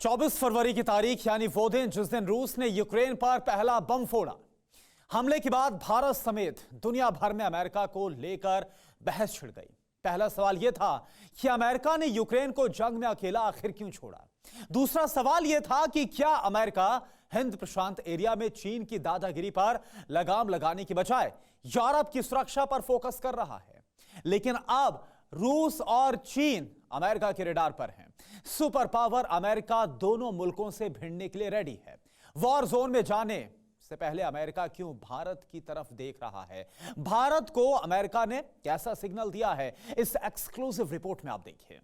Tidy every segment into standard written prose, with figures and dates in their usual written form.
24 फरवरी की तारीख यानी वो दिन जिस दिन रूस ने यूक्रेन पर पहला बम फोड़ा। हमले के बाद भारत समेत दुनिया भर में अमेरिका को लेकर बहस छिड़ गई। पहला सवाल यह था कि अमेरिका ने यूक्रेन को जंग में अकेला आखिर क्यों छोड़ा। दूसरा सवाल यह था कि क्या अमेरिका हिंद प्रशांत एरिया में चीन की दादागिरी पर लगाम लगाने की बजाय यूरोप की सुरक्षा पर फोकस कर रहा है। लेकिन अब रूस और चीन अमेरिका के रडार पर हैं। सुपर पावर अमेरिका दोनों मुल्कों से भिड़ने के लिए रेडी है। वॉर जोन में जाने से पहले अमेरिका क्यों भारत की तरफ देख रहा है, भारत को अमेरिका ने कैसा सिग्नल दिया है, इस एक्सक्लूसिव रिपोर्ट में आप देखिए।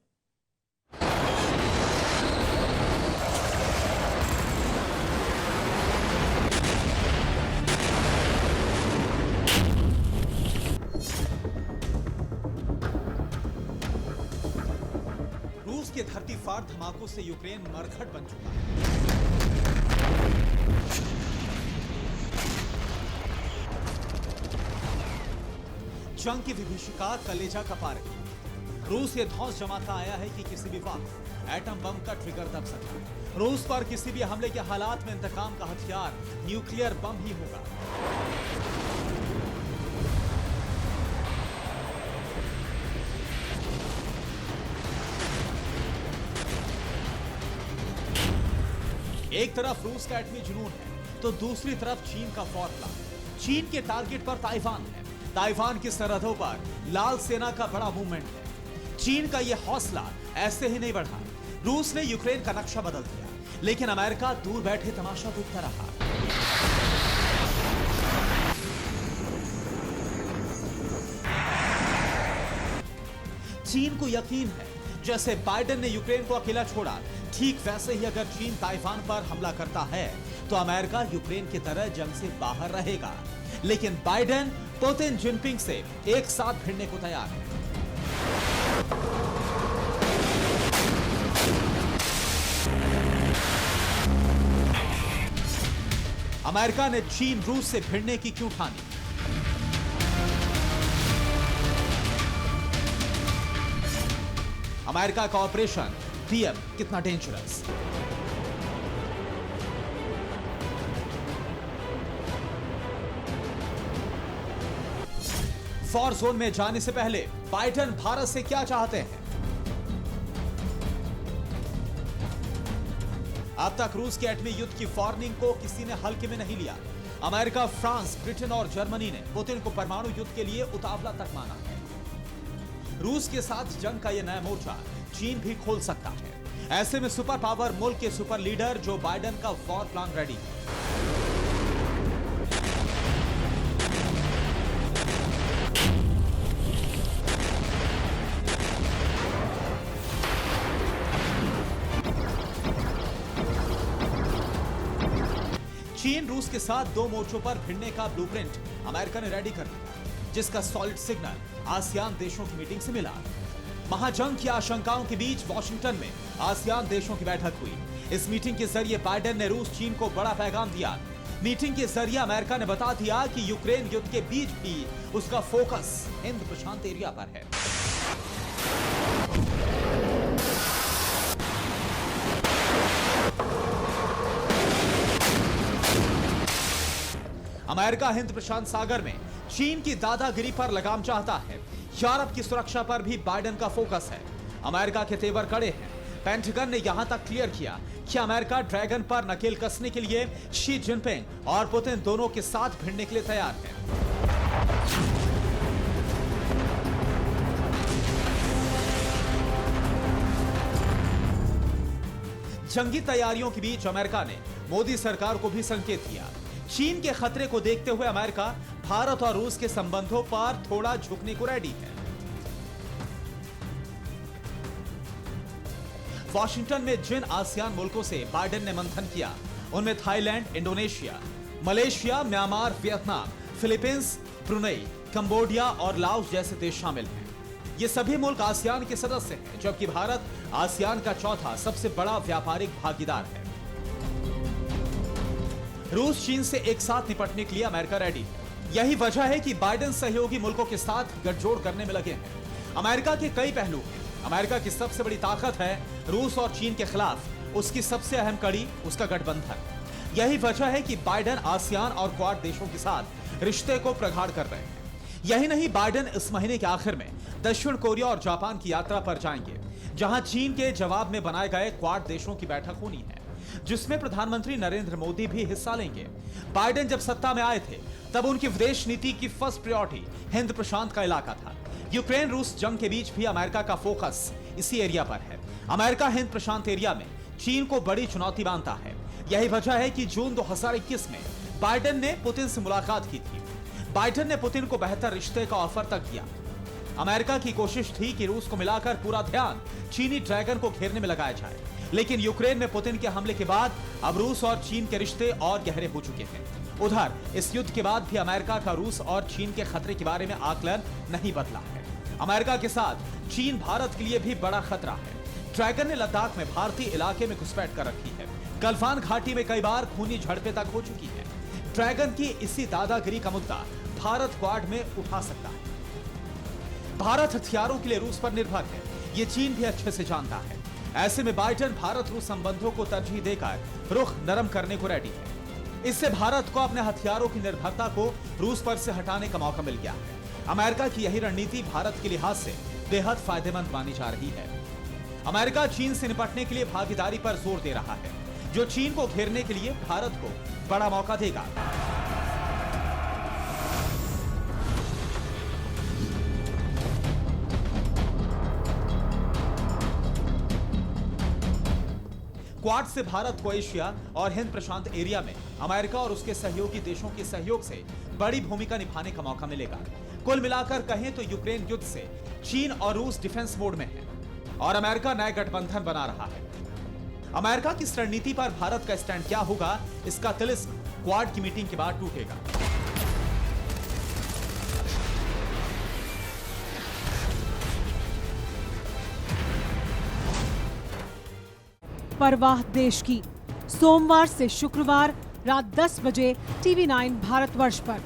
रूस के धरती फाड़ धमाकों से यूक्रेन मरघट बन चुका है। जंग की विभीषिका कलेजा कपा रही। रूस ये धौंस जमाता आया है कि किसी भी वक्त एटम बम का ट्रिगर दब सकता है। रूस पर किसी भी हमले के हालात में इंतकाम का हथियार न्यूक्लियर बम ही होगा। एक तरफ रूस का एटमी जुनून है तो दूसरी तरफ चीन का वॉर प्लान। चीन के टारगेट पर ताइवान है। ताइवान की सरहदों पर लाल सेना का बड़ा मूवमेंट है। चीन का यह हौसला ऐसे ही नहीं बढ़ा। रूस ने यूक्रेन का नक्शा बदल दिया, लेकिन अमेरिका दूर बैठे तमाशा देखता रहा। चीन को यकीन है जैसे बाइडेन ने यूक्रेन को अकेला छोड़ा, ठीक वैसे ही अगर चीन ताइवान पर हमला करता है तो अमेरिका यूक्रेन की तरह जंग से बाहर रहेगा। लेकिन बाइडेन पुतिन जिनपिंग से एक साथ भिड़ने को तैयार है। अमेरिका ने चीन रूस से भिड़ने की क्यों ठानी? अमेरिका का ऑपरेशन पीएम कितना डेंजरस? वॉर जोन में जाने से पहले बाइडेन भारत से क्या चाहते हैं? अब तक रूस के एटमी युद्ध की वार्निंग को किसी ने हल्के में नहीं लिया। अमेरिका, फ्रांस, ब्रिटेन और जर्मनी ने पुतिन को परमाणु युद्ध के लिए उतावला तक माना है। रूस के साथ जंग का यह नया मोर्चा चीन भी खोल सकता है। ऐसे में सुपर पावर मुल्क के सुपर लीडर जो बाइडेन का वॉर प्लान रेडी है। चीन रूस के साथ दो मोर्चों पर भिड़ने का ब्लूप्रिंट अमेरिका ने रेडी कर दिया, जिसका सॉलिड सिग्नल आसियान देशों की मीटिंग से मिला। महाजंग की आशंकाओं के बीच वॉशिंगटन में आसियान देशों की बैठक हुई। इस मीटिंग के जरिए बाइडेन ने रूस चीन को बड़ा पैगाम दिया। मीटिंग के जरिए अमेरिका ने बता दिया कि यूक्रेन युद्ध के बीच भी उसका फोकस हिंद प्रशांत एरिया पर है। अमेरिका हिंद प्रशांत सागर में चीन की दादागिरी पर लगाम चाहता है। यूरोप की सुरक्षा पर भी बाइडेन का फोकस है। अमेरिका के तेवर कड़े हैं। पेंटागन ने यहां तक क्लियर किया कि अमेरिका ड्रैगन पर नकेल कसने के लिए शी जिनपिंग और पुतिन दोनों के साथ भिड़ने के लिए तैयार है। जंगी तैयारियों के बीच अमेरिका ने मोदी सरकार को भी संकेत दिया। चीन के खतरे को देखते हुए अमेरिका भारत और रूस के संबंधों पर थोड़ा झुकने को रेडी है। वॉशिंगटन में जिन आसियान मुल्कों से बाइडेन ने मंथन किया, उनमें Thailand, Indonesia, Malaysia, Myanmar, Vietnam, Philippines, Brunei, Cambodia और लाओस जैसे देश शामिल हैं। ये सभी मुल्क आसियान के सदस्य हैं, जबकि भारत आसियान का चौथा सबसे बड़ा व्यापारिक भागीदार है। रूस चीन से एक साथ निपटने के लिए अमेरिका रेडी है। यही वजह है कि बाइडेन सहयोगी मुल्कों के साथ गठजोड़ करने में लगे हैं। अमेरिका के कई पहलू हैं। अमेरिका की सबसे बड़ी ताकत है रूस और चीन के खिलाफ उसकी सबसे अहम कड़ी उसका गठबंधन। यही वजह है कि बाइडेन आसियान और क्वाड देशों के साथ रिश्ते को प्रगाढ़ कर रहे हैं। यही नहीं, बाइडेन इस महीने के आखिर में दक्षिण कोरिया और जापान की यात्रा पर जाएंगे, जहां चीन के जवाब में बनाए गए क्वाड देशों की बैठक होनी है, जिसमें प्रधानमंत्री नरेंद्र मोदी भी हिस्सा लेंगे। बाइडेन जब सत्ता में आए थे तब उनकी विदेश नीति की फर्स्ट प्रायोरिटी हिंद प्रशांत का इलाका था। यूक्रेन रूस जंग के बीच भी अमेरिका का फोकस इसी एरिया पर है। अमेरिका हिंद प्रशांत एरिया में चीन को बड़ी चुनौती मानता है। यही वजह है कि जून 2021 में बाइडेन ने पुतिन से मुलाकात की थी। बाइडेन ने पुतिन को बेहतर रिश्ते का ऑफर तक किया। अमेरिका की कोशिश थी कि रूस को मिलाकर पूरा ध्यान चीनी ड्रैगन को घेरने में लगाया जाए, लेकिन यूक्रेन में पुतिन के हमले के बाद अब रूस और चीन के रिश्ते और गहरे हो चुके हैं। उधर इस युद्ध के बाद भी अमेरिका का रूस और चीन के खतरे के बारे में आकलन नहीं बदला है। अमेरिका के साथ चीन भारत के लिए भी बड़ा खतरा है। ड्रैगन ने लद्दाख में भारतीय इलाके में घुसपैठ कर रखी है। गलवान घाटी में कई बार खूनी झड़पें तक हो चुकी है। ड्रैगन की इसी दादागिरी का मुद्दा भारत क्वाड में उठा सकता है। भारत हथियारों के लिए रूस पर निर्भर है, ये चीन भी अच्छे से जानता है। ऐसे में बाइडेन भारत रूस संबंधों को तरजीह देकर रुख नरम करने को रेडी है। इससे भारत को अपने हथियारों की निर्भरता को रूस पर से हटाने का मौका मिल गया है। अमेरिका की यही रणनीति भारत के लिहाज से बेहद फायदेमंद मानी जा रही है। अमेरिका चीन से निपटने के लिए भागीदारी पर जोर दे रहा है, जो चीन को घेरने के लिए भारत को बड़ा मौका देगा। क्वाड से भारत को एशिया और हिंद प्रशांत एरिया में अमेरिका और उसके सहयोगी देशों के सहयोग से बड़ी भूमिका निभाने का मौका मिलेगा। कुल मिलाकर कहें तो यूक्रेन युद्ध से चीन और रूस डिफेंस मोड में है और अमेरिका नए गठबंधन बना रहा है। अमेरिका की इस रणनीति पर भारत का स्टैंड क्या होगा, इसका तिलिस्म क्वाड की मीटिंग के बाद टूटेगा। परवाह देश की, सोमवार से शुक्रवार रात 10 बजे TV9 भारतवर्ष पर।